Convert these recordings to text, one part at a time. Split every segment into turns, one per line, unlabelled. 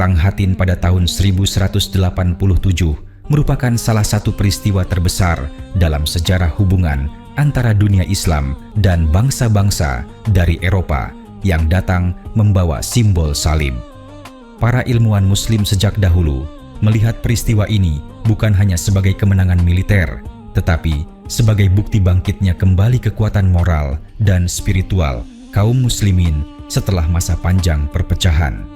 Perang Hattin pada tahun 1187 merupakan salah satu peristiwa terbesar dalam sejarah hubungan antara dunia Islam dan bangsa-bangsa dari Eropa yang datang membawa simbol salib. Para ilmuwan Muslim sejak dahulu melihat peristiwa ini bukan hanya sebagai kemenangan militer, tetapi sebagai bukti bangkitnya kembali kekuatan moral dan spiritual kaum muslimin setelah masa panjang perpecahan.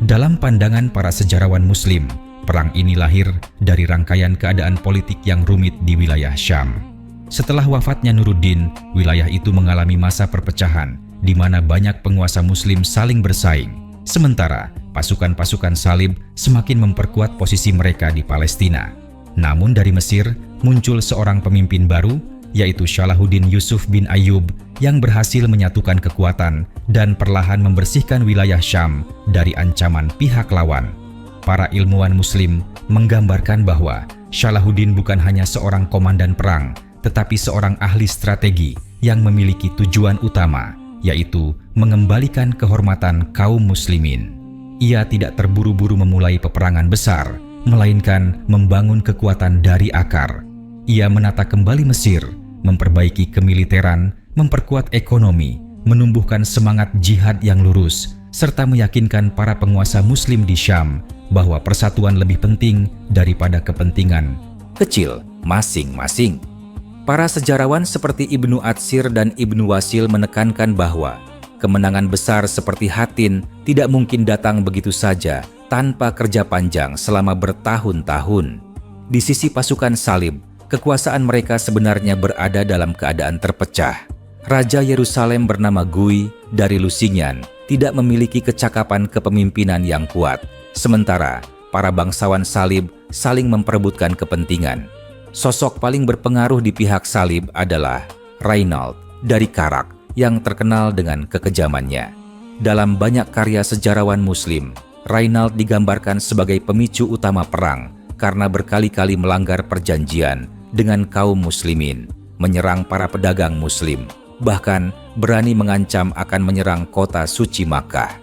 Dalam pandangan para sejarawan Muslim, perang ini lahir dari rangkaian keadaan politik yang rumit di wilayah Syam. Setelah wafatnya Nuruddin, wilayah itu mengalami masa perpecahan di mana banyak penguasa Muslim saling bersaing. Sementara pasukan-pasukan salib semakin memperkuat posisi mereka di Palestina. Namun dari Mesir muncul seorang pemimpin baru, yaitu Salahuddin Yusuf bin Ayyub yang berhasil menyatukan kekuatan dan perlahan membersihkan wilayah Syam dari ancaman pihak lawan. Para ilmuwan Muslim menggambarkan bahwa Salahuddin bukan hanya seorang komandan perang, tetapi seorang ahli strategi yang memiliki tujuan utama, yaitu mengembalikan kehormatan kaum muslimin. Ia tidak terburu-buru memulai peperangan besar, melainkan membangun kekuatan dari akar. Ia menata kembali Mesir, memperbaiki kemiliteran, memperkuat ekonomi, menumbuhkan semangat jihad yang lurus, serta meyakinkan para penguasa Muslim di Syam bahwa persatuan lebih penting daripada kepentingan kecil masing-masing. Para sejarawan seperti Ibnu Atsir dan Ibnu Wasil menekankan bahwa kemenangan besar seperti Hattin tidak mungkin datang begitu saja tanpa kerja panjang selama bertahun-tahun. Di sisi pasukan salib, kekuasaan mereka sebenarnya berada dalam keadaan terpecah. Raja Yerusalem bernama Gui dari Lusignan tidak memiliki kecakapan kepemimpinan yang kuat, sementara para bangsawan salib saling memperebutkan kepentingan. Sosok paling berpengaruh di pihak salib adalah Rainald dari Karak yang terkenal dengan kekejamannya. Dalam banyak karya sejarawan Muslim, Rainald digambarkan sebagai pemicu utama perang karena berkali-kali melanggar perjanjian dengan kaum muslimin, menyerang para pedagang muslim, bahkan berani mengancam akan menyerang kota suci Makkah.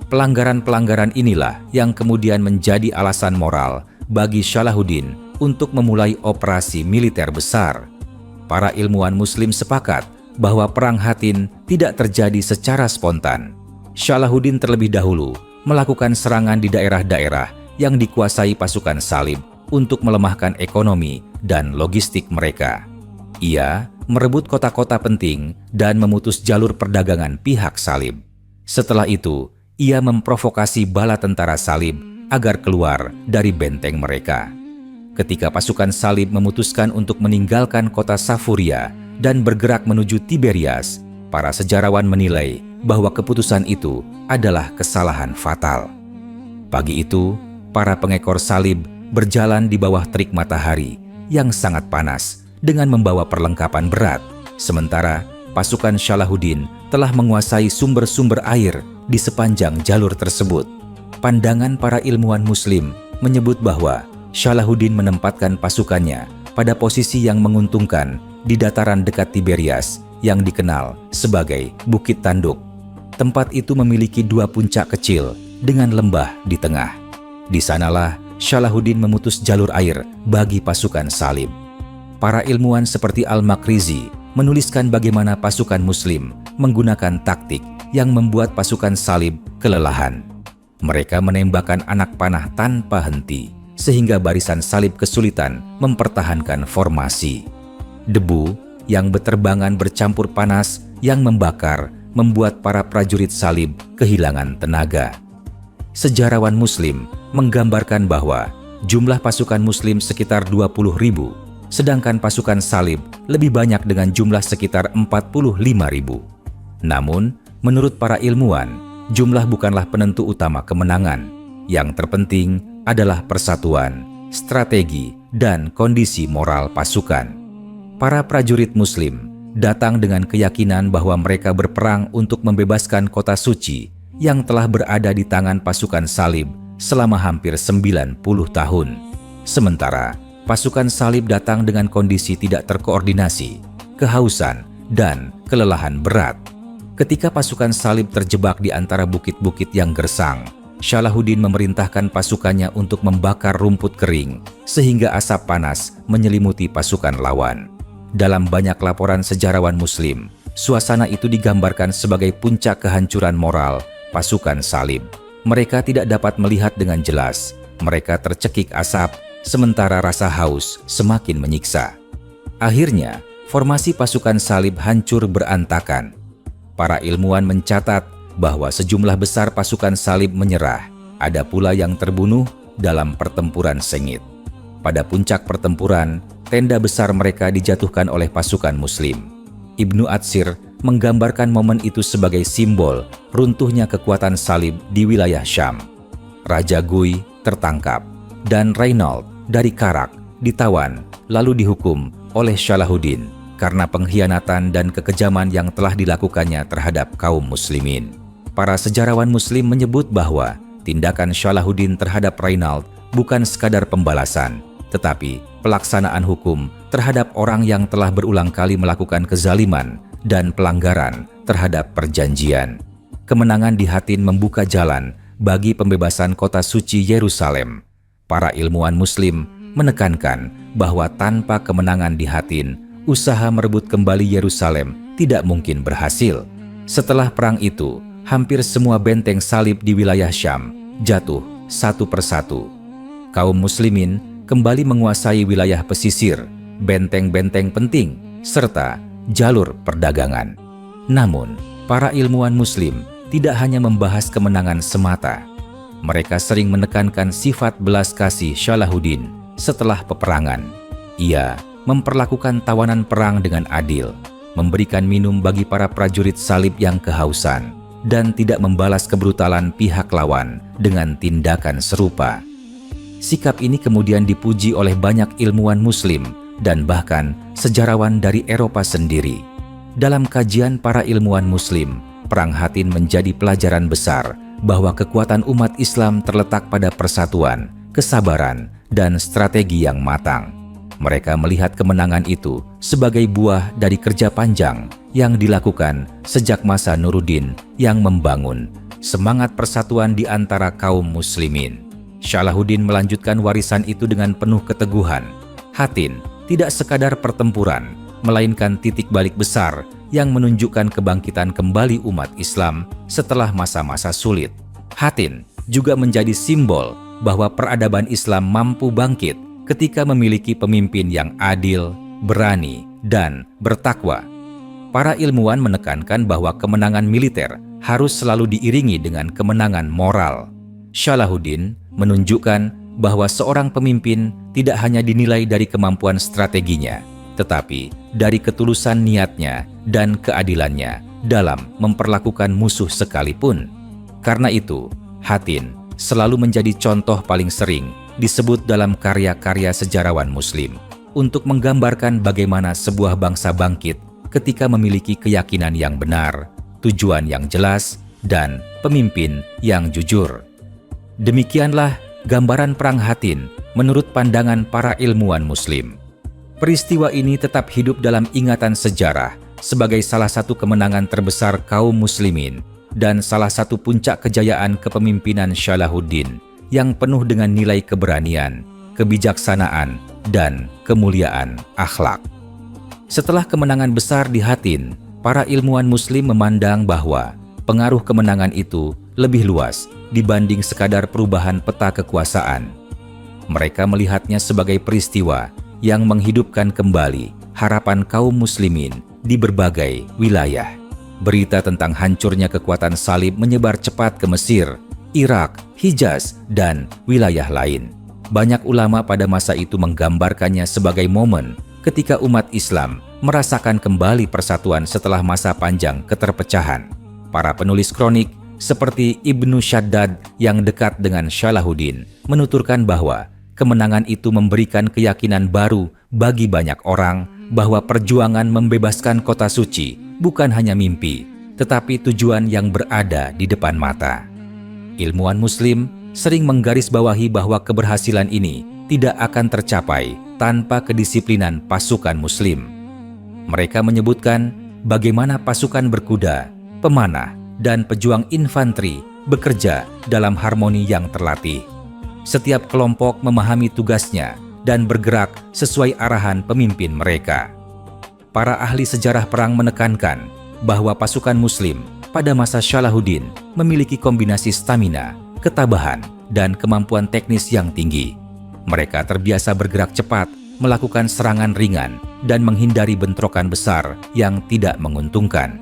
Pelanggaran-pelanggaran inilah yang kemudian menjadi alasan moral bagi Salahuddin untuk memulai operasi militer besar. Para ilmuwan Muslim sepakat bahwa perang Hattin tidak terjadi secara spontan. Salahuddin terlebih dahulu melakukan serangan di daerah-daerah yang dikuasai pasukan salib untuk melemahkan ekonomi dan logistik mereka. Ia merebut kota-kota penting dan memutus jalur perdagangan pihak salib. Setelah itu, ia memprovokasi bala tentara salib agar keluar dari benteng mereka. Ketika pasukan salib memutuskan untuk meninggalkan kota Safuria dan bergerak menuju Tiberias, para sejarawan menilai bahwa keputusan itu adalah kesalahan fatal. Pagi itu, para pengekor salib berjalan di bawah terik matahari yang sangat panas dengan membawa perlengkapan berat, sementara pasukan Salahuddin telah menguasai sumber-sumber air di sepanjang jalur tersebut. Pandangan para ilmuwan Muslim menyebut bahwa Salahuddin menempatkan pasukannya pada posisi yang menguntungkan di dataran dekat Tiberias yang dikenal sebagai Bukit Tanduk. Tempat itu memiliki dua puncak kecil dengan lembah di tengah. Di sanalah Salahuddin memutus jalur air bagi pasukan salib. Para ilmuwan seperti Al-Makrizi menuliskan bagaimana pasukan Muslim menggunakan taktik yang membuat pasukan salib kelelahan. Mereka menembakkan anak panah tanpa henti, sehingga barisan salib kesulitan mempertahankan formasi. Debu yang beterbangan bercampur panas yang membakar membuat para prajurit salib kehilangan tenaga. Sejarawan Muslim menggambarkan bahwa jumlah pasukan Muslim sekitar 20.000, sedangkan pasukan salib lebih banyak dengan jumlah sekitar 45.000. Namun, menurut para ilmuwan, jumlah bukanlah penentu utama kemenangan. Yang terpenting adalah persatuan, strategi, dan kondisi moral pasukan. Para prajurit Muslim datang dengan keyakinan bahwa mereka berperang untuk membebaskan kota suci yang telah berada di tangan pasukan salib selama hampir 90 tahun. Sementara, pasukan salib datang dengan kondisi tidak terkoordinasi, kehausan, dan kelelahan berat. Ketika pasukan salib terjebak di antara bukit-bukit yang gersang, Salahuddin memerintahkan pasukannya untuk membakar rumput kering sehingga asap panas menyelimuti pasukan lawan. Dalam banyak laporan sejarawan Muslim, suasana itu digambarkan sebagai puncak kehancuran moral pasukan salib. Mereka tidak dapat melihat dengan jelas. Mereka tercekik asap, sementara rasa haus semakin menyiksa. Akhirnya, formasi pasukan salib hancur berantakan. Para ilmuwan mencatat bahwa sejumlah besar pasukan salib menyerah. Ada pula yang terbunuh dalam pertempuran sengit. Pada puncak pertempuran, tenda besar mereka dijatuhkan oleh pasukan Muslim. Ibnu Atsir menggambarkan momen itu sebagai simbol runtuhnya kekuatan salib di wilayah Syam. Raja Gui tertangkap dan Reinald dari Karak ditawan lalu dihukum oleh Salahuddin karena pengkhianatan dan kekejaman yang telah dilakukannya terhadap kaum muslimin. Para sejarawan Muslim menyebut bahwa tindakan Salahuddin terhadap Reinald bukan sekadar pembalasan, tetapi pelaksanaan hukum terhadap orang yang telah berulang kali melakukan kezaliman dan pelanggaran terhadap perjanjian. Kemenangan di Hattin membuka jalan bagi pembebasan kota suci Yerusalem. Para ilmuwan Muslim menekankan bahwa tanpa kemenangan di Hattin, usaha merebut kembali Yerusalem tidak mungkin berhasil. Setelah perang itu, hampir semua benteng salib di wilayah Syam jatuh satu persatu. Kaum muslimin kembali menguasai wilayah pesisir, benteng-benteng penting, serta jalur perdagangan. Namun, para ilmuwan Muslim tidak hanya membahas kemenangan semata. Mereka sering menekankan sifat belas kasih Salahuddin setelah peperangan. Ia memperlakukan tawanan perang dengan adil, memberikan minum bagi para prajurit salib yang kehausan, dan tidak membalas kebrutalan pihak lawan dengan tindakan serupa. Sikap ini kemudian dipuji oleh banyak ilmuwan Muslim dan bahkan sejarawan dari Eropa sendiri. Dalam kajian para ilmuwan Muslim, Perang Hattin menjadi pelajaran besar bahwa kekuatan umat Islam terletak pada persatuan, kesabaran, dan strategi yang matang. Mereka melihat kemenangan itu sebagai buah dari kerja panjang yang dilakukan sejak masa Nuruddin yang membangun semangat persatuan di antara kaum muslimin. Salahuddin melanjutkan warisan itu dengan penuh keteguhan. Hattin tidak sekadar pertempuran, melainkan titik balik besar yang menunjukkan kebangkitan kembali umat Islam setelah masa-masa sulit. Hattin juga menjadi simbol bahwa peradaban Islam mampu bangkit ketika memiliki pemimpin yang adil, berani, dan bertakwa. Para ilmuwan menekankan bahwa kemenangan militer harus selalu diiringi dengan kemenangan moral. Salahuddin menunjukkan bahwa seorang pemimpin tidak hanya dinilai dari kemampuan strateginya, tetapi dari ketulusan niatnya dan keadilannya dalam memperlakukan musuh sekalipun. Karena itu, Hattin selalu menjadi contoh paling sering disebut dalam karya-karya sejarawan Muslim untuk menggambarkan bagaimana sebuah bangsa bangkit ketika memiliki keyakinan yang benar, tujuan yang jelas, dan pemimpin yang jujur. Demikianlah gambaran Perang Hattin menurut pandangan para ilmuwan Muslim. Peristiwa ini tetap hidup dalam ingatan sejarah sebagai salah satu kemenangan terbesar kaum muslimin dan salah satu puncak kejayaan kepemimpinan Salahuddin yang penuh dengan nilai keberanian, kebijaksanaan, dan kemuliaan akhlak. Setelah kemenangan besar di Hattin, para ilmuwan Muslim memandang bahwa pengaruh kemenangan itu lebih luas dibanding sekadar perubahan peta kekuasaan. Mereka melihatnya sebagai peristiwa yang menghidupkan kembali harapan kaum muslimin di berbagai wilayah. Berita tentang hancurnya kekuatan salib menyebar cepat ke Mesir, Irak, Hijaz, dan wilayah lain. Banyak ulama pada masa itu menggambarkannya sebagai momen ketika umat Islam merasakan kembali persatuan setelah masa panjang keterpecahan. Para penulis kronik seperti Ibnu Shaddad yang dekat dengan Salahuddin menuturkan bahwa kemenangan itu memberikan keyakinan baru bagi banyak orang bahwa perjuangan membebaskan kota suci bukan hanya mimpi, tetapi tujuan yang berada di depan mata. Ilmuwan Muslim sering menggarisbawahi bahwa keberhasilan ini tidak akan tercapai tanpa kedisiplinan pasukan Muslim. Mereka menyebutkan bagaimana pasukan berkuda, pemanah, dan pejuang infanteri bekerja dalam harmoni yang terlatih. Setiap kelompok memahami tugasnya dan bergerak sesuai arahan pemimpin mereka. Para ahli sejarah perang menekankan bahwa pasukan Muslim pada masa Salahuddin memiliki kombinasi stamina, ketabahan, dan kemampuan teknis yang tinggi. Mereka terbiasa bergerak cepat, melakukan serangan ringan, dan menghindari bentrokan besar yang tidak menguntungkan.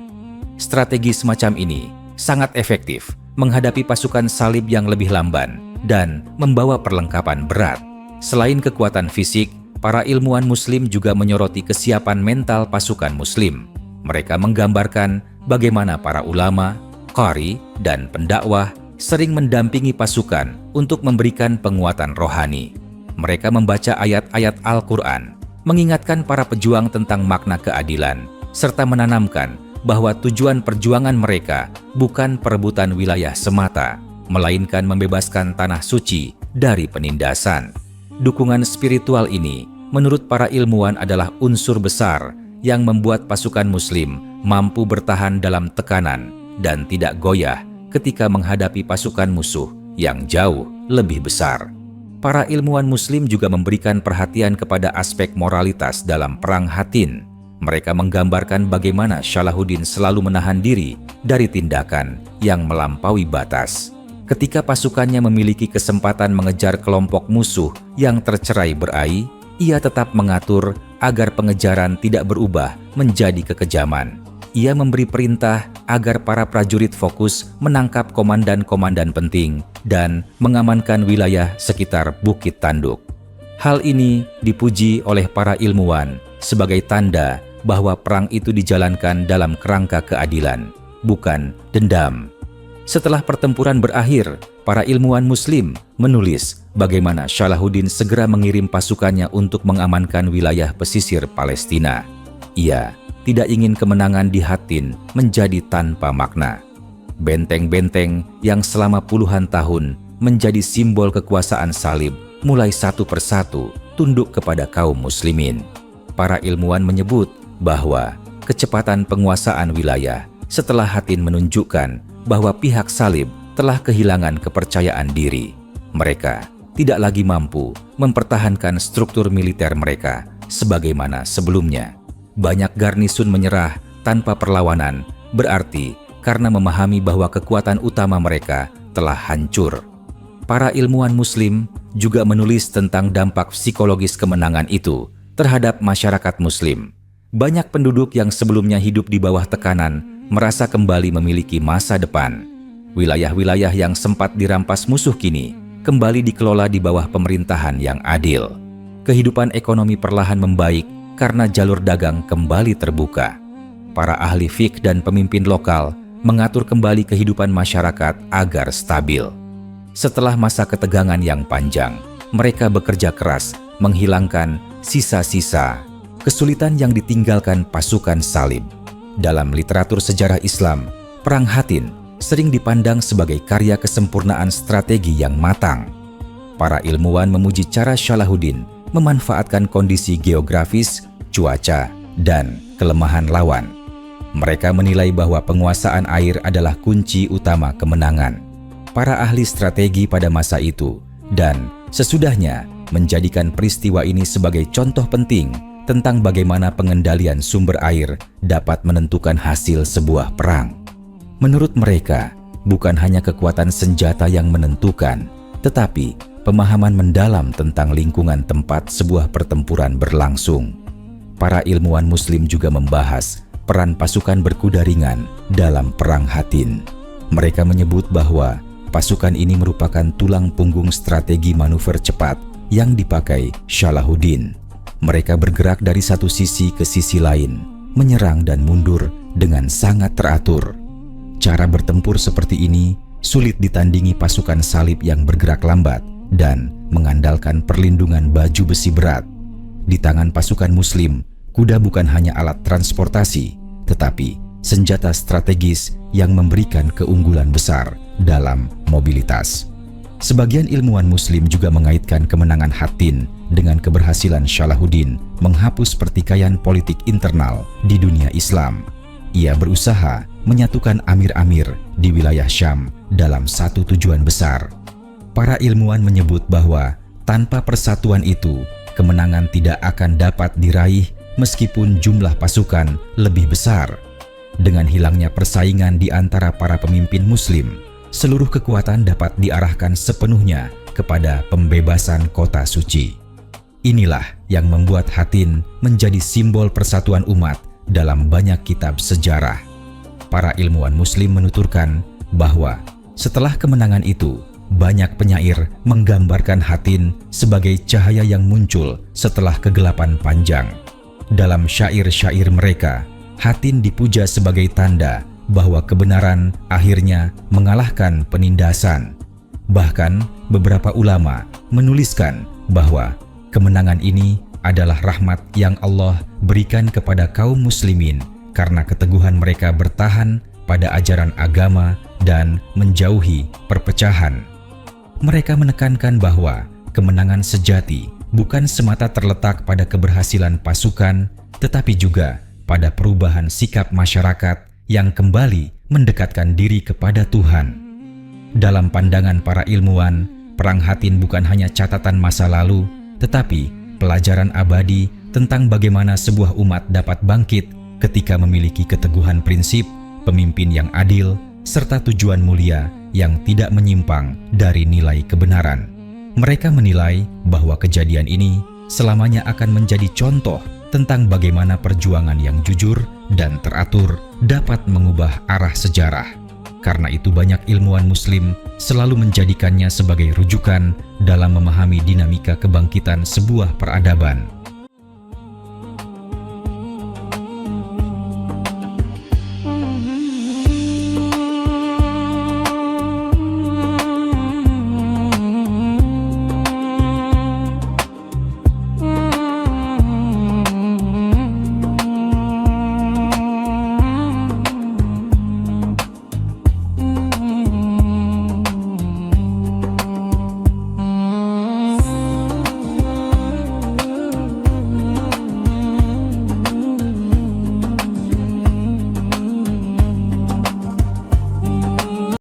Strategi semacam ini sangat efektif menghadapi pasukan salib yang lebih lamban dan membawa perlengkapan berat. Selain kekuatan fisik, para ilmuwan Muslim juga menyoroti kesiapan mental pasukan Muslim. Mereka menggambarkan bagaimana para ulama, qari, dan pendakwah sering mendampingi pasukan untuk memberikan penguatan rohani. Mereka membaca ayat-ayat Al-Quran, mengingatkan para pejuang tentang makna keadilan, serta menanamkan bahwa tujuan perjuangan mereka bukan perebutan wilayah semata, melainkan membebaskan tanah suci dari penindasan. Dukungan spiritual ini, menurut para ilmuwan, adalah unsur besar yang membuat pasukan Muslim mampu bertahan dalam tekanan dan tidak goyah ketika menghadapi pasukan musuh yang jauh lebih besar. Para ilmuwan Muslim juga memberikan perhatian kepada aspek moralitas dalam Perang Hattin. Mereka menggambarkan bagaimana Salahuddin selalu menahan diri dari tindakan yang melampaui batas. Ketika pasukannya memiliki kesempatan mengejar kelompok musuh yang tercerai berai, ia tetap mengatur agar pengejaran tidak berubah menjadi kekejaman. Ia memberi perintah agar para prajurit fokus menangkap komandan-komandan penting dan mengamankan wilayah sekitar Bukit Tanduk. Hal ini dipuji oleh para ilmuwan sebagai tanda bahwa perang itu dijalankan dalam kerangka keadilan, bukan dendam. Setelah pertempuran berakhir, para ilmuwan Muslim menulis bagaimana Salahuddin segera mengirim pasukannya untuk mengamankan wilayah pesisir Palestina. Ia tidak ingin kemenangan di Hattin menjadi tanpa makna. Benteng-benteng yang selama puluhan tahun menjadi simbol kekuasaan salib mulai satu persatu tunduk kepada kaum muslimin. Para ilmuwan menyebut bahwa kecepatan penguasaan wilayah setelah Hattin menunjukkan bahwa pihak salib telah kehilangan kepercayaan diri. Mereka tidak lagi mampu mempertahankan struktur militer mereka sebagaimana sebelumnya. Banyak garnisun menyerah tanpa perlawanan, berarti karena memahami bahwa kekuatan utama mereka telah hancur. Para ilmuwan Muslim juga menulis tentang dampak psikologis kemenangan itu terhadap masyarakat Muslim. Banyak penduduk yang sebelumnya hidup di bawah tekanan merasa kembali memiliki masa depan. Wilayah-wilayah yang sempat dirampas musuh kini kembali dikelola di bawah pemerintahan yang adil. Kehidupan ekonomi perlahan membaik karena jalur dagang kembali terbuka. Para ahli fiqh dan pemimpin lokal mengatur kembali kehidupan masyarakat agar stabil. Setelah masa ketegangan yang panjang, mereka bekerja keras menghilangkan sisa-sisa kesulitan yang ditinggalkan pasukan salib. Dalam literatur sejarah Islam, Perang Hattin sering dipandang sebagai karya kesempurnaan strategi yang matang. Para ilmuwan memuji cara Salahuddin memanfaatkan kondisi geografis, cuaca, dan kelemahan lawan. Mereka menilai bahwa penguasaan air adalah kunci utama kemenangan. Para ahli strategi pada masa itu dan sesudahnya menjadikan peristiwa ini sebagai contoh penting tentang bagaimana pengendalian sumber air dapat menentukan hasil sebuah perang. Menurut mereka, bukan hanya kekuatan senjata yang menentukan, tetapi pemahaman mendalam tentang lingkungan tempat sebuah pertempuran berlangsung. Para ilmuwan Muslim juga membahas peran pasukan berkuda ringan dalam Perang Hattin. Mereka menyebut bahwa pasukan ini merupakan tulang punggung strategi manuver cepat yang dipakai Salahuddin. Mereka bergerak dari satu sisi ke sisi lain, menyerang dan mundur dengan sangat teratur. Cara bertempur seperti ini sulit ditandingi pasukan salib yang bergerak lambat dan mengandalkan perlindungan baju besi berat. Di tangan pasukan Muslim, kuda bukan hanya alat transportasi, tetapi senjata strategis yang memberikan keunggulan besar dalam mobilitas. Sebagian ilmuwan Muslim juga mengaitkan kemenangan Hattin dengan keberhasilan Salahuddin menghapus pertikaian politik internal di dunia Islam. ia berusaha menyatukan amir-amir di wilayah Syam dalam satu tujuan besar. Para ilmuwan menyebut bahwa tanpa persatuan itu, kemenangan tidak akan dapat diraih meskipun jumlah pasukan lebih besar. Dengan hilangnya persaingan di antara para pemimpin Muslim, seluruh kekuatan dapat diarahkan sepenuhnya kepada pembebasan kota suci. Inilah yang membuat Hattin menjadi simbol persatuan umat dalam banyak kitab sejarah. Para ilmuwan Muslim menuturkan bahwa setelah kemenangan itu, banyak penyair menggambarkan Hattin sebagai cahaya yang muncul setelah kegelapan panjang. Dalam syair-syair mereka, Hattin dipuja sebagai tanda bahwa kebenaran akhirnya mengalahkan penindasan. Bahkan beberapa ulama menuliskan bahwa kemenangan ini adalah rahmat yang Allah berikan kepada kaum muslimin karena keteguhan mereka bertahan pada ajaran agama dan menjauhi perpecahan. Mereka menekankan bahwa kemenangan sejati bukan semata terletak pada keberhasilan pasukan, tetapi juga pada perubahan sikap masyarakat yang kembali mendekatkan diri kepada Tuhan. Dalam pandangan para ilmuwan, Perang Hattin bukan hanya catatan masa lalu, tetapi pelajaran abadi tentang bagaimana sebuah umat dapat bangkit ketika memiliki keteguhan prinsip, pemimpin yang adil, serta tujuan mulia yang tidak menyimpang dari nilai kebenaran. Mereka menilai bahwa kejadian ini selamanya akan menjadi contoh tentang bagaimana perjuangan yang jujur dan teratur dapat mengubah arah sejarah. Karena itu banyak ilmuwan Muslim selalu menjadikannya sebagai rujukan dalam memahami dinamika kebangkitan sebuah peradaban.